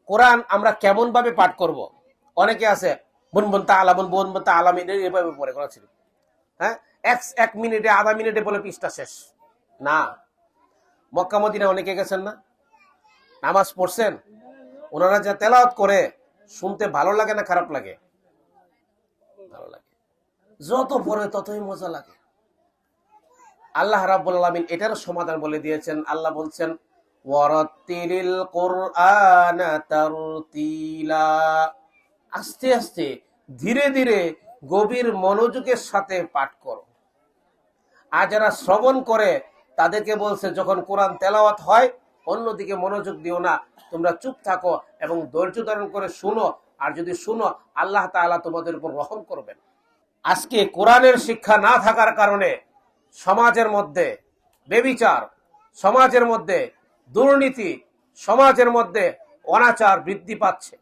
কোরআন আমরা কেমন ভাবে পাঠ করব? অনেকে আছে বুনবুন তা আলামুন বুনবুন তা আলামিন এভাবে পড়ে করা ছিল। হ্যাঁ, এক মিনিটে আধা মিনিটে বলে পৃষ্ঠা শেষ। না, মক্কা মদিনা অনেকে গেছেন না, নামাজ পড়ছেন, ওনারা যা তেলাওয়াত করে শুনতে ভালো লাগে না খারাপ লাগে? ভালো লাগে। যত পড়ে ততই মজা লাগে। আল্লাহ রাব্বুল আলামিন এটার সমাধান বলে দিয়েছেন। আল্লাহ বলছেন ওয়ারাত্তিলিল কুরআনা তারতিলা, আস্তে আস্তে ধীরে ধীরে গভীর মনোযোগের সাথে পাঠ করো। আর যারা শ্রবণ করে তাদেরকে বলছে যখন কোরআন তেলাওয়াত হয় অন্যদিকে মনোযোগ দিও না, তোমরা চুপ থাকো এবং ধৈর্য ধারণ করে শুনো। আর যদি শুনো আল্লাহ তাআলা তোমাদের উপর রহম করবেন। আজকে কোরআনের শিক্ষা না থাকার কারণে সমাজের মধ্যে ব্যভিচার, সমাজের মধ্যে দুর্নীতি, সমাজের মধ্যে অনাচার বৃদ্ধি পাচ্ছে।